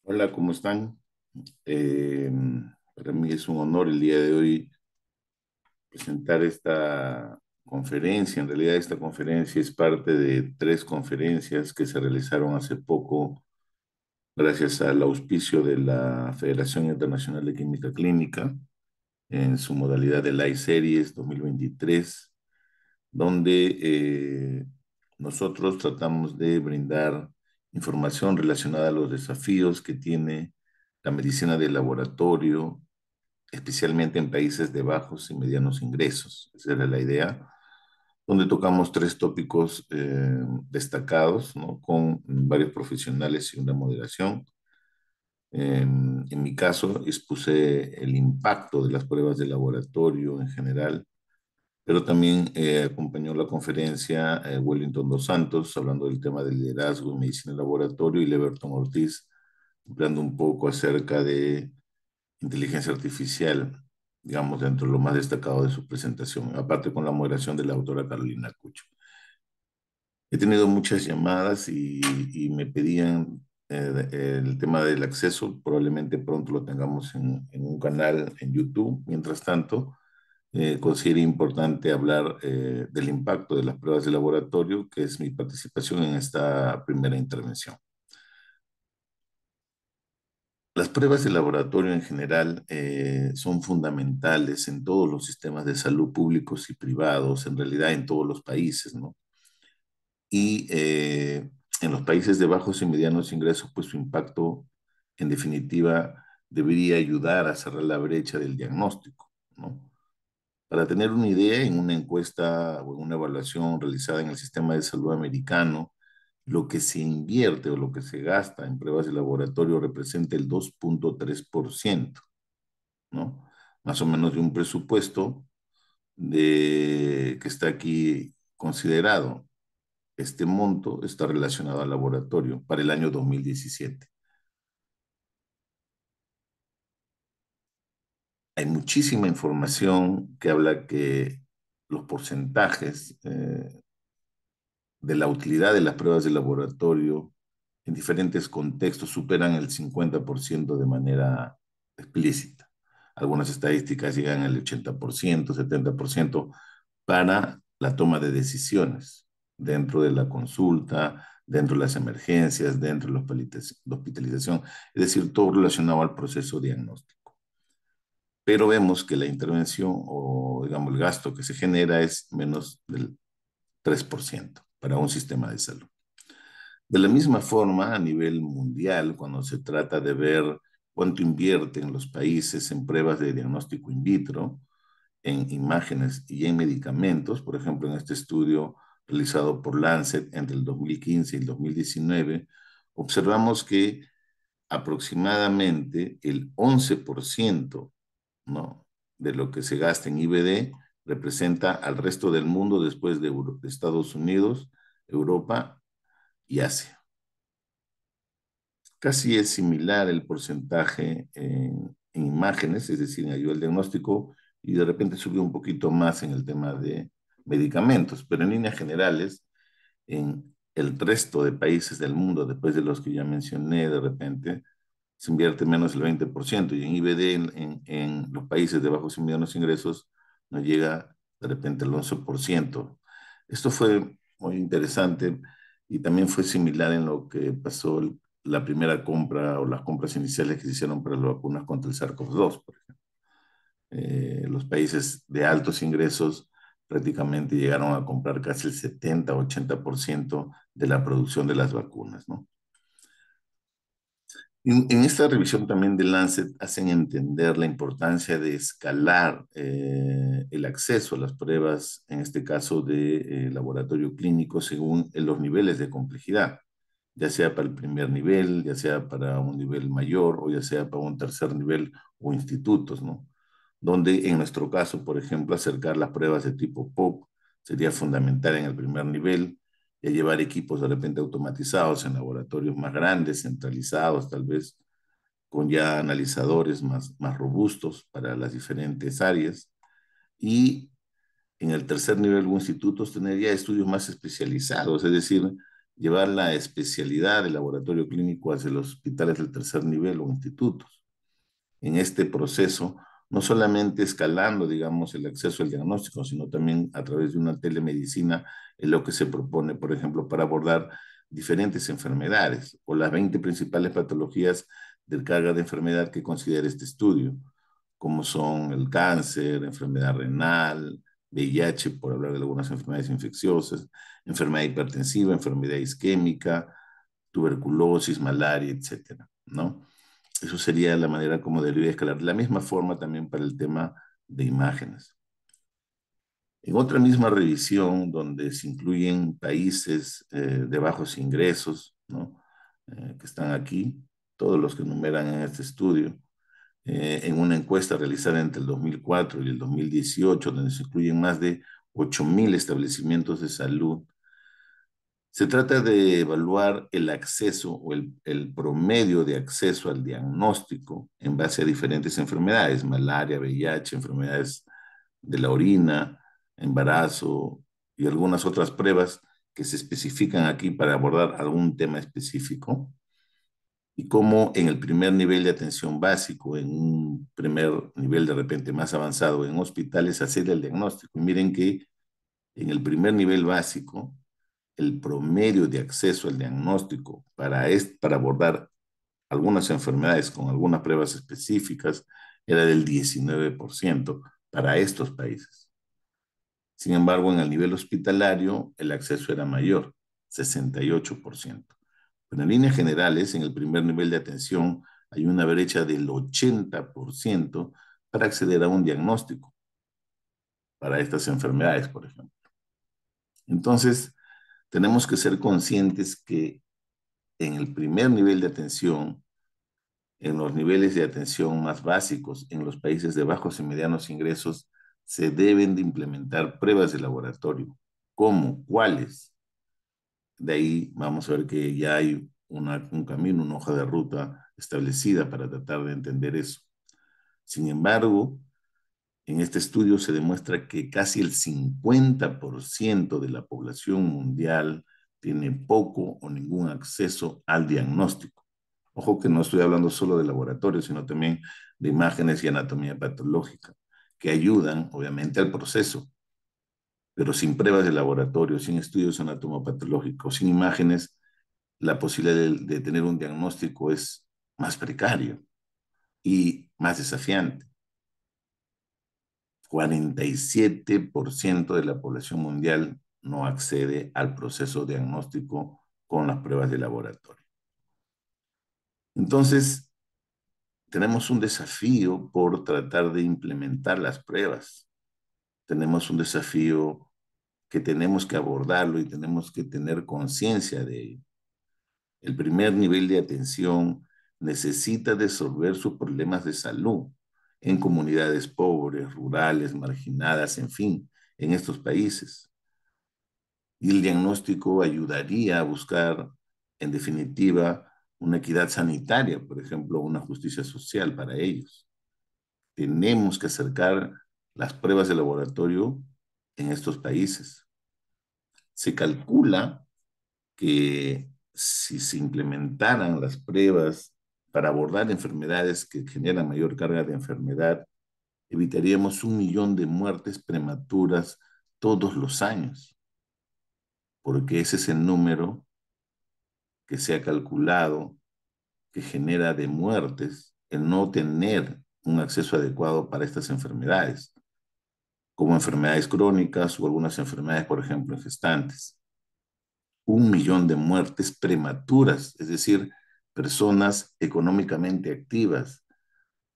Hola, ¿cómo están? Eh, para mí es un honor el día de hoy presentar esta conferencia. En realidad, esta conferencia es parte de tres conferencias que se realizaron hace poco gracias al auspicio de la Federación Internacional de Química Clínica en su modalidad de Live Series 2023, donde nosotros tratamos de brindar información relacionada a los desafíos que tiene la medicina de laboratorio, especialmente en países de bajos y medianos ingresos. Esa era la idea, donde tocamos tres tópicos destacados, ¿no? Con varios profesionales y una moderación. En mi caso, expuse el impacto de las pruebas de laboratorio en general, pero también acompañó la conferencia Wellington Dos Santos, hablando del tema del liderazgo en medicina de laboratorio, y Leverton Ortiz, hablando un poco acerca de inteligencia artificial, digamos, dentro de lo más destacado de su presentación, aparte con la moderación de la autora Carolina Cucho. He tenido muchas llamadas y me pedían el tema del acceso, probablemente pronto lo tengamos en un canal en YouTube. Mientras tanto, considero importante hablar del impacto de las pruebas de laboratorio, que es mi participación en esta primera intervención. Las pruebas de laboratorio en general son fundamentales en todos los sistemas de salud públicos y privados, en realidad en todos los países, ¿no? Y en los países de bajos y medianos ingresos, pues su impacto, en definitiva, debería ayudar a cerrar la brecha del diagnóstico, ¿no? Para tener una idea, en una encuesta o en una evaluación realizada en el sistema de salud americano, lo que se invierte o lo que se gasta en pruebas de laboratorio representa el 2,3%, ¿no? Más o menos de un presupuesto que está aquí considerado. Este monto está relacionado al laboratorio para el año 2017. Hay muchísima información que habla que los porcentajes de la utilidad de las pruebas de laboratorio en diferentes contextos superan el 50% de manera explícita. Algunas estadísticas llegan al 80%, 70% para la toma de decisiones dentro de la consulta, dentro de las emergencias, dentro de la hospitalización, es decir, todo relacionado al proceso diagnóstico. Pero vemos que la intervención o, digamos, el gasto que se genera es menos del 3% para un sistema de salud. De la misma forma, a nivel mundial, cuando se trata de ver cuánto invierten los países en pruebas de diagnóstico in vitro, en imágenes y en medicamentos, por ejemplo, en este estudio realizado por Lancet entre el 2015 y el 2019, observamos que aproximadamente el 11%, ¿no?, de lo que se gasta en IVD representa al resto del mundo después de Estados Unidos, Europa y Asia. Casi es similar el porcentaje en imágenes, es decir, en ayuda al diagnóstico, y de repente subió un poquito más en el tema de medicamentos, pero en líneas generales, en el resto de países del mundo, después de los que ya mencioné, de repente se invierte menos del 20%, y en IBD en los países de bajos y medianos ingresos no llega de repente al 11%. Esto fue muy interesante y también fue similar en lo que pasó la primera compra o las compras iniciales que se hicieron para las vacunas contra el SARS-CoV-2, por ejemplo. Los países de altos ingresos prácticamente llegaron a comprar casi el 70-80% de la producción de las vacunas, ¿no? En esta revisión también de Lancet hacen entender la importancia de escalar el acceso a las pruebas, en este caso de laboratorio clínico, según los niveles de complejidad, ya sea para el primer nivel, ya sea para un nivel mayor o ya sea para un tercer nivel o institutos, ¿no? Donde en nuestro caso, por ejemplo, acercar las pruebas de tipo POC sería fundamental en el primer nivel, y a llevar equipos de repente automatizados en laboratorios más grandes, centralizados, tal vez con ya analizadores más robustos para las diferentes áreas. Y en el tercer nivel o institutos tener ya estudios más especializados, es decir, llevar la especialidad del laboratorio clínico hacia los hospitales del tercer nivel o institutos. En este proceso, no solamente escalando, digamos, el acceso al diagnóstico, sino también a través de una telemedicina, en lo que se propone, por ejemplo, para abordar diferentes enfermedades o las 20 principales patologías de carga de enfermedad que considera este estudio, como son el cáncer, enfermedad renal, VIH, por hablar de algunas enfermedades infecciosas, enfermedad hipertensiva, enfermedad isquémica, tuberculosis, malaria, etcétera, ¿no? Eso sería la manera como debería escalar. De la misma forma también para el tema de imágenes. En otra misma revisión, donde se incluyen países de bajos ingresos, ¿no? Que están aquí, todos los que enumeran en este estudio, en una encuesta realizada entre el 2004 y el 2018, donde se incluyen más de 8.000 establecimientos de salud. Se trata de evaluar el acceso o el promedio de acceso al diagnóstico en base a diferentes enfermedades, malaria, VIH, enfermedades de la orina, embarazo y algunas otras pruebas que se especifican aquí para abordar algún tema específico, y cómo en el primer nivel de atención básico, en un primer nivel de repente más avanzado en hospitales, hacer el diagnóstico. Y miren que en el primer nivel básico, el promedio de acceso al diagnóstico para abordar algunas enfermedades con algunas pruebas específicas era del 19% para estos países. Sin embargo, en el nivel hospitalario, el acceso era mayor, 68%. Pero en líneas generales, en el primer nivel de atención, hay una brecha del 80% para acceder a un diagnóstico para estas enfermedades, por ejemplo. Entonces, tenemos que ser conscientes que en el primer nivel de atención, en los niveles de atención más básicos, en los países de bajos y medianos ingresos, se deben de implementar pruebas de laboratorio. ¿Cómo? ¿Cuáles? De ahí vamos a ver que ya hay un camino, una hoja de ruta establecida para tratar de entender eso. Sin embargo, en este estudio se demuestra que casi el 50% de la población mundial tiene poco o ningún acceso al diagnóstico. Ojo que no estoy hablando solo de laboratorios, sino también de imágenes y anatomía patológica, que ayudan, obviamente, al proceso, pero sin pruebas de laboratorio, sin estudios anatomopatológicos, sin imágenes, la posibilidad de tener un diagnóstico es más precario y más desafiante. 47% de la población mundial no accede al proceso diagnóstico con las pruebas de laboratorio. Entonces, tenemos un desafío por tratar de implementar las pruebas. Tenemos un desafío que tenemos que abordarlo y tenemos que tener conciencia de ello. El primer nivel de atención necesita resolver sus problemas de salud en comunidades pobres, rurales, marginadas, en fin, en estos países. Y el diagnóstico ayudaría a buscar, en definitiva, una equidad sanitaria, por ejemplo, una justicia social para ellos. Tenemos que acercar las pruebas de laboratorio en estos países. Se calcula que si se implementaran las pruebas para abordar enfermedades que generan mayor carga de enfermedad, evitaríamos 1 millón de muertes prematuras todos los años, porque ese es el número que se ha calculado que genera de muertes el no tener un acceso adecuado para estas enfermedades, como enfermedades crónicas o algunas enfermedades, por ejemplo, en gestantes. 1 millón de muertes prematuras, es decir, personas económicamente activas,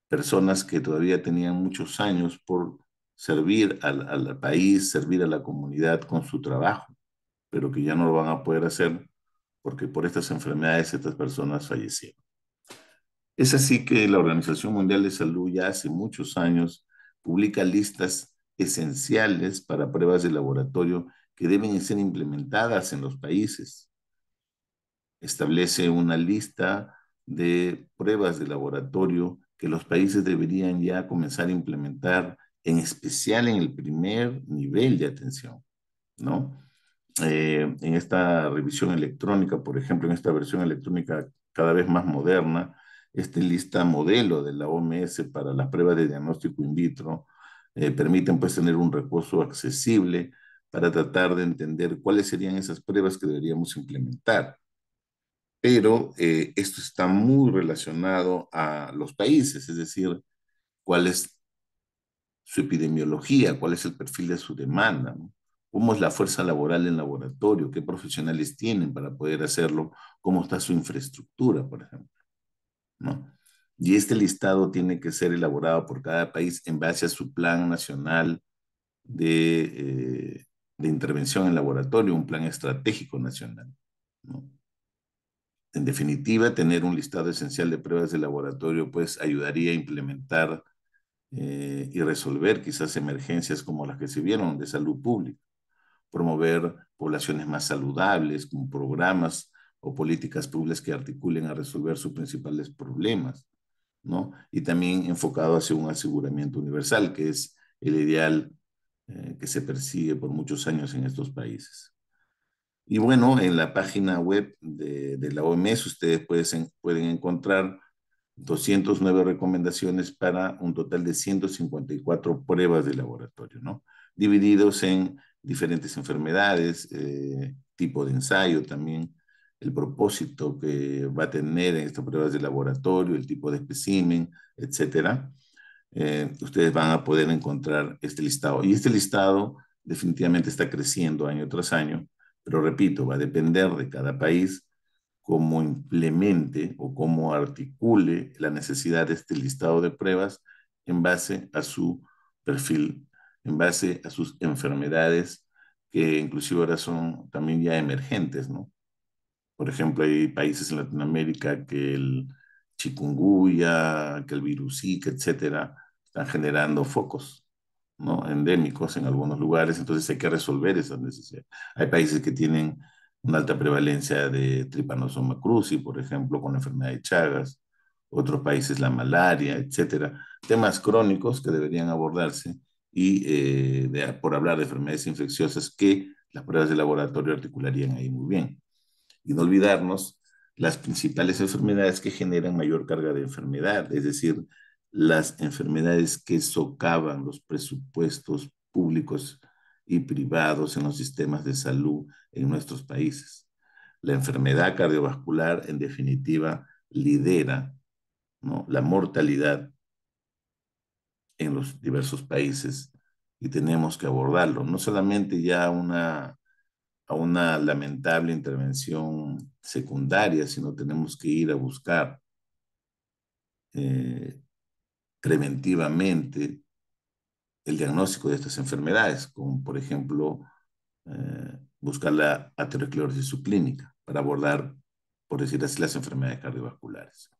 personas que todavía tenían muchos años por servir al país, servir a la comunidad con su trabajo, pero que ya no lo van a poder hacer porque por estas enfermedades estas personas fallecieron. Es así que la Organización Mundial de Salud ya hace muchos años publica listas esenciales para pruebas de laboratorio que deben ser implementadas en los países. Establece una lista de pruebas de laboratorio que los países deberían ya comenzar a implementar en especial en el primer nivel de atención, ¿no? En esta revisión electrónica, por ejemplo, en esta versión electrónica cada vez más moderna, este lista modelo de la OMS para las pruebas de diagnóstico in vitro permiten pues tener un recurso accesible para tratar de entender cuáles serían esas pruebas que deberíamos implementar. Pero esto está muy relacionado a los países, es decir, cuál es su epidemiología, cuál es el perfil de su demanda, ¿no? Cómo es la fuerza laboral en laboratorio, qué profesionales tienen para poder hacerlo, cómo está su infraestructura, por ejemplo, ¿no? Y este listado tiene que ser elaborado por cada país en base a su plan nacional de intervención en laboratorio, un plan estratégico nacional, ¿no? En definitiva, tener un listado esencial de pruebas de laboratorio pues ayudaría a implementar y resolver quizás emergencias como las que se vieron de salud pública, promover poblaciones más saludables con programas o políticas públicas que articulen a resolver sus principales problemas, ¿no? Y también enfocado hacia un aseguramiento universal, que es el ideal que se persigue por muchos años en estos países. Y bueno, en la página web de la OMS ustedes pueden encontrar 209 recomendaciones para un total de 154 pruebas de laboratorio, ¿no? Divididos en diferentes enfermedades, tipo de ensayo también, el propósito que va a tener en estas pruebas de laboratorio, el tipo de espécimen, etcétera. Ustedes van a poder encontrar este listado. Y este listado definitivamente está creciendo año tras año, pero repito, va a depender de cada país cómo implemente o cómo articule la necesidad de este listado de pruebas en base a su perfil, en base a sus enfermedades, que inclusive ahora son también ya emergentes, ¿no? Por ejemplo, hay países en Latinoamérica que el chikungunya, que el virus Zika, etcétera, están generando focos, ¿no? Endémicos en algunos lugares, entonces hay que resolver esas necesidades. Hay países que tienen una alta prevalencia de Trypanosoma cruzi, por ejemplo, con la enfermedad de Chagas, otros países la malaria, etcétera. Temas crónicos que deberían abordarse y por hablar de enfermedades infecciosas que las pruebas de laboratorio articularían ahí muy bien y no olvidarnos las principales enfermedades que generan mayor carga de enfermedad, es decir, las enfermedades que socavan los presupuestos públicos y privados en los sistemas de salud en nuestros países. La enfermedad cardiovascular, en definitiva, lidera, ¿no?, la mortalidad en los diversos países y tenemos que abordarlo, no solamente ya a una lamentable intervención secundaria, sino tenemos que ir a buscar eh, preventivamente el diagnóstico de estas enfermedades, como por ejemplo buscar la aterosclerosis subclínica para abordar, por decir así, las enfermedades cardiovasculares.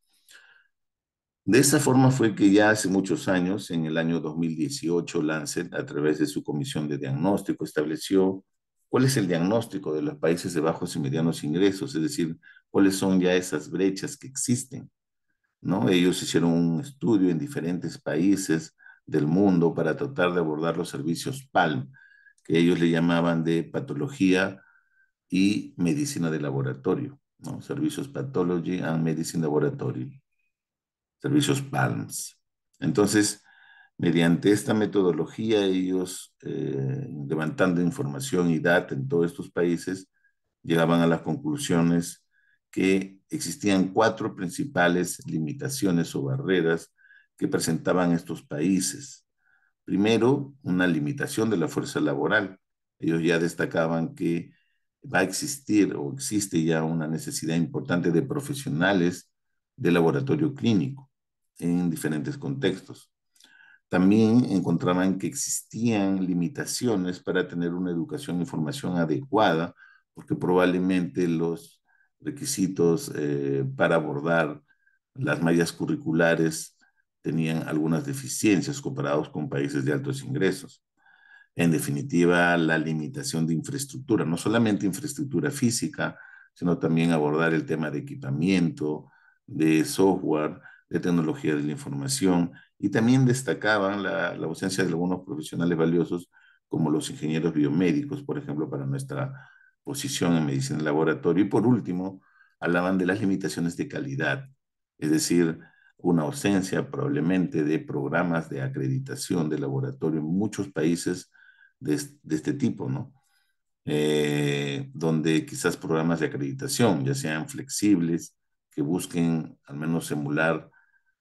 De esa forma fue que ya hace muchos años, en el año 2018, Lancet, a través de su comisión de diagnóstico, estableció cuál es el diagnóstico de los países de bajos y medianos ingresos, es decir, cuáles son ya esas brechas que existen, ¿no? Ellos hicieron un estudio en diferentes países del mundo para tratar de abordar los servicios PALM, que ellos le llamaban de patología y medicina de laboratorio, ¿no? Servicios Pathology and Medicine Laboratory, servicios PALMS. Entonces, mediante esta metodología, ellos, levantando información y data en todos estos países, llegaban a las conclusiones que existían cuatro principales limitaciones o barreras que presentaban estos países. Primero, una limitación de la fuerza laboral. Ellos ya destacaban que va a existir o existe ya una necesidad importante de profesionales de laboratorio clínico en diferentes contextos. También encontraban que existían limitaciones para tener una educación y formación adecuada, porque probablemente los requisitos para abordar las mallas curriculares tenían algunas deficiencias comparados con países de altos ingresos. En definitiva, la limitación de infraestructura, no solamente infraestructura física, sino también abordar el tema de equipamiento, de software, de tecnología de la información, y también destacaban la ausencia de algunos profesionales valiosos como los ingenieros biomédicos, por ejemplo, para nuestra posición en medicina en laboratorio. Y por último, hablaban de las limitaciones de calidad, es decir, una ausencia probablemente de programas de acreditación de laboratorio en muchos países de este tipo, ¿no? Donde quizás programas de acreditación, ya sean flexibles, que busquen al menos emular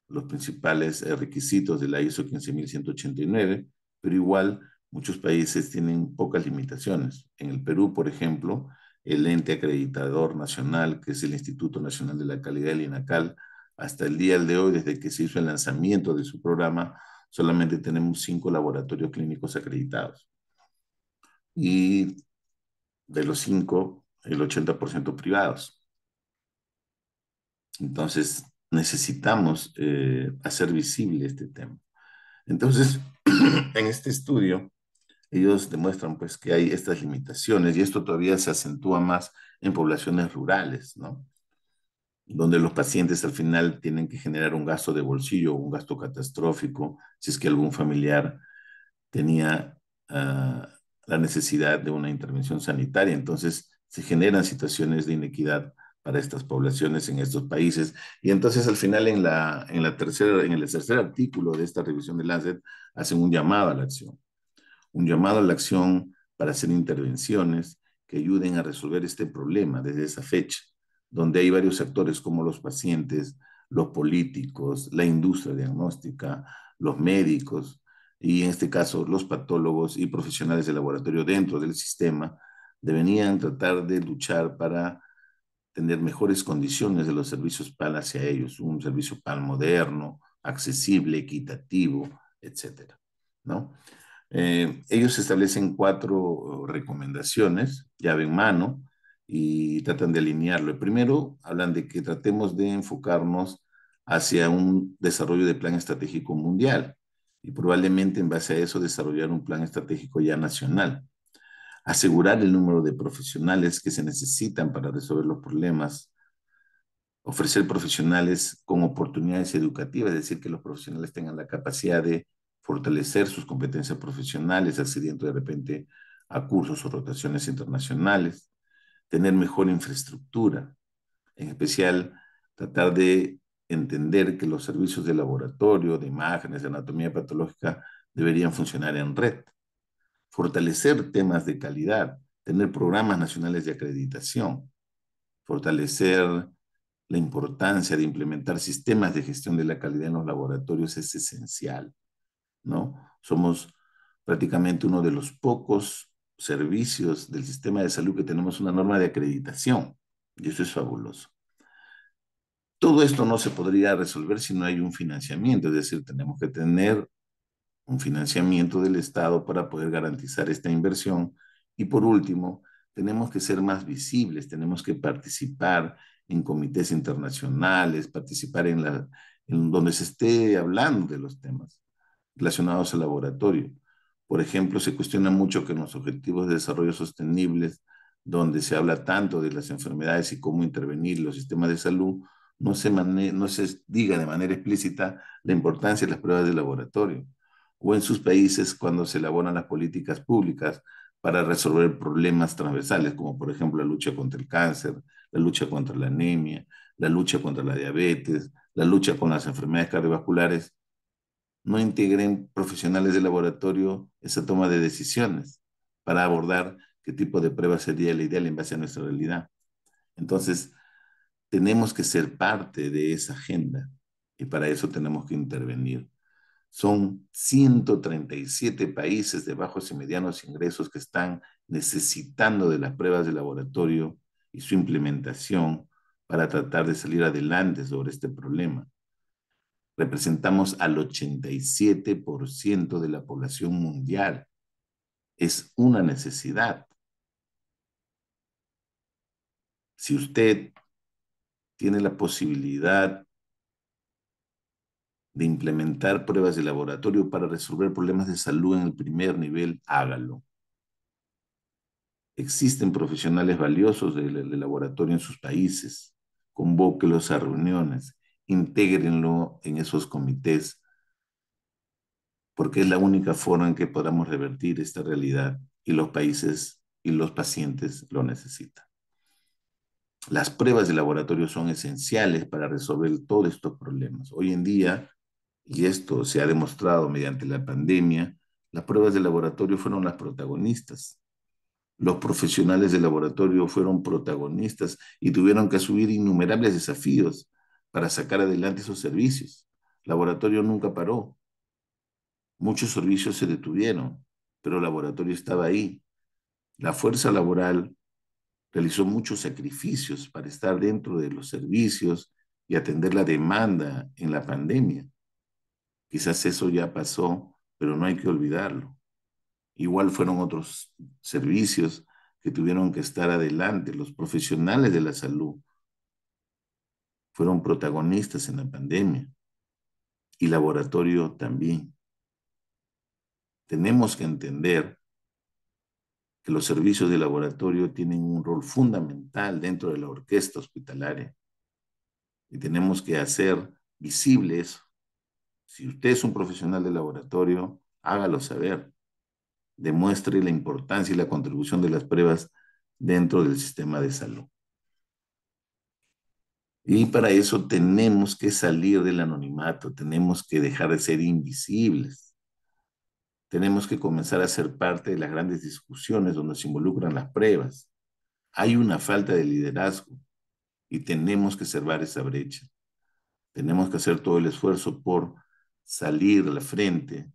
los principales requisitos de la ISO 15189, pero igual muchos países tienen pocas limitaciones. En el Perú, por ejemplo, el ente acreditador nacional, que es el Instituto Nacional de la Calidad, el INACAL, hasta el día de hoy, desde que se hizo el lanzamiento de su programa, solamente tenemos 5 laboratorios clínicos acreditados. Y de los 5, el 80% privados. Entonces, necesitamos hacer visible este tema. Entonces, en este estudio, ellos demuestran pues que hay estas limitaciones y esto todavía se acentúa más en poblaciones rurales, ¿no? Donde los pacientes al final tienen que generar un gasto de bolsillo o un gasto catastrófico si es que algún familiar tenía la necesidad de una intervención sanitaria. Entonces, se generan situaciones de inequidad para estas poblaciones en estos países. Y entonces, al final, en el tercer artículo de esta revisión de Lancet, hacen un llamado a la acción para hacer intervenciones que ayuden a resolver este problema desde esa fecha, donde hay varios actores como los pacientes, los políticos, la industria diagnóstica, los médicos y en este caso los patólogos y profesionales de laboratorio dentro del sistema, deberían tratar de luchar para tener mejores condiciones de los servicios PAL hacia ellos, un servicio PAL moderno, accesible, equitativo, etcétera, ¿no? Ellos establecen 4 recomendaciones, llave en mano, y tratan de alinearlo. El primero, hablan de que tratemos de enfocarnos hacia un desarrollo de plan estratégico mundial y probablemente en base a eso desarrollar un plan estratégico ya nacional. Asegurar el número de profesionales que se necesitan para resolver los problemas, ofrecer profesionales con oportunidades educativas, es decir, que los profesionales tengan la capacidad de fortalecer sus competencias profesionales, accediendo de repente a cursos o rotaciones internacionales, tener mejor infraestructura, en especial tratar de entender que los servicios de laboratorio, de imágenes, de anatomía patológica deberían funcionar en red, fortalecer temas de calidad, tener programas nacionales de acreditación, fortalecer la importancia de implementar sistemas de gestión de la calidad en los laboratorios es esencial, ¿no? Somos prácticamente uno de los pocos servicios del sistema de salud que tenemos una norma de acreditación, y eso es fabuloso. Todo esto no se podría resolver si no hay un financiamiento, es decir, tenemos que tener un financiamiento del Estado para poder garantizar esta inversión. Y por último, tenemos que ser más visibles, tenemos que participar en comités internacionales, participar en donde se esté hablando de los temas relacionados al laboratorio. Por ejemplo, se cuestiona mucho que en los objetivos de desarrollo sostenibles, donde se habla tanto de las enfermedades y cómo intervenir en los sistemas de salud, no se diga de manera explícita la importancia de las pruebas de laboratorio. O en sus países cuando se elaboran las políticas públicas para resolver problemas transversales, como por ejemplo la lucha contra el cáncer, la lucha contra la anemia, la lucha contra la diabetes, la lucha con las enfermedades cardiovasculares, no integren profesionales de laboratorio esa toma de decisiones para abordar qué tipo de prueba sería la ideal en base a nuestra realidad. Entonces, tenemos que ser parte de esa agenda y para eso tenemos que intervenir. Son 137 países de bajos y medianos ingresos que están necesitando de las pruebas de laboratorio y su implementación para tratar de salir adelante sobre este problema. Representamos al 87% de la población mundial. Es una necesidad. Si usted tiene la posibilidad de implementar pruebas de laboratorio para resolver problemas de salud en el primer nivel, hágalo. Existen profesionales valiosos de laboratorio en sus países. Convóquelos a reuniones, intégrenlo en esos comités, porque es la única forma en que podamos revertir esta realidad y los países y los pacientes lo necesitan. Las pruebas de laboratorio son esenciales para resolver todos estos problemas. Hoy en día, y esto se ha demostrado mediante la pandemia, las pruebas de laboratorio fueron las protagonistas. Los profesionales de laboratorio fueron protagonistas y tuvieron que asumir innumerables desafíos para sacar adelante esos servicios. El laboratorio nunca paró. Muchos servicios se detuvieron, pero el laboratorio estaba ahí. La fuerza laboral realizó muchos sacrificios para estar dentro de los servicios y atender la demanda en la pandemia. Quizás eso ya pasó, pero no hay que olvidarlo. Igual fueron otros servicios que tuvieron que estar adelante. Los profesionales de la salud fueron protagonistas en la pandemia y laboratorio también. Tenemos que entender que los servicios de laboratorio tienen un rol fundamental dentro de la orquesta hospitalaria y tenemos que hacer visible eso. Si usted es un profesional de laboratorio, hágalo saber. Demuestre la importancia y la contribución de las pruebas dentro del sistema de salud. Y para eso tenemos que salir del anonimato, tenemos que dejar de ser invisibles, tenemos que comenzar a ser parte de las grandes discusiones donde se involucran las pruebas. Hay una falta de liderazgo y tenemos que cerrar esa brecha. Tenemos que hacer todo el esfuerzo por salir a la frente,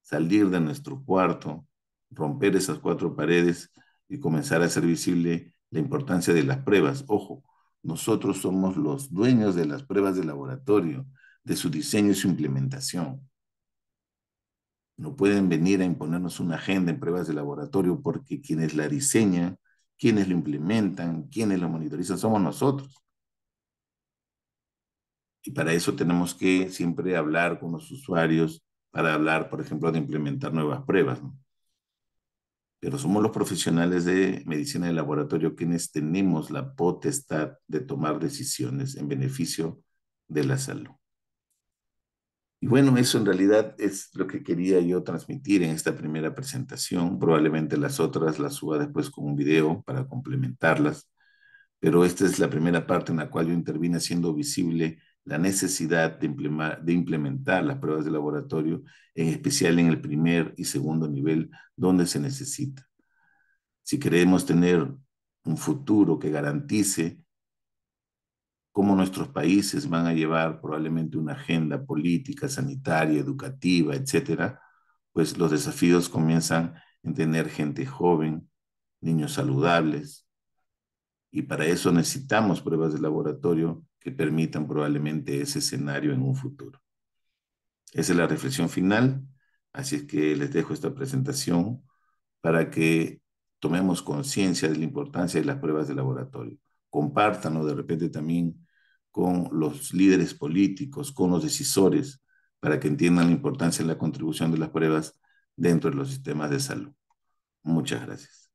salir de nuestro cuarto, romper esas cuatro paredes y comenzar a hacer visible la importancia de las pruebas. Ojo, nosotros somos los dueños de las pruebas de laboratorio, de su diseño y su implementación. No pueden venir a imponernos una agenda en pruebas de laboratorio porque quienes la diseñan, quienes lo implementan, quienes lo monitorizan, somos nosotros. Y para eso tenemos que siempre hablar con los usuarios, para hablar, por ejemplo, de implementar nuevas pruebas, ¿no? Pero somos los profesionales de medicina de laboratorio quienes tenemos la potestad de tomar decisiones en beneficio de la salud. Y bueno, eso en realidad es lo que quería yo transmitir en esta primera presentación. Probablemente las otras las suba después con un video para complementarlas, pero esta es la primera parte en la cual yo intervine haciendo visible la necesidad de implementar las pruebas de laboratorio, en especial en el primer y segundo nivel, donde se necesita. Si queremos tener un futuro que garantice cómo nuestros países van a llevar probablemente una agenda política, sanitaria, educativa, etcétera, pues los desafíos comienzan en tener gente joven, niños saludables, y para eso necesitamos pruebas de laboratorio que permitan probablemente ese escenario en un futuro. Esa es la reflexión final, así es que les dejo esta presentación para que tomemos conciencia de la importancia de las pruebas de laboratorio. Compártanlo de repente también con los líderes políticos, con los decisores, para que entiendan la importancia de la contribución de las pruebas dentro de los sistemas de salud. Muchas gracias.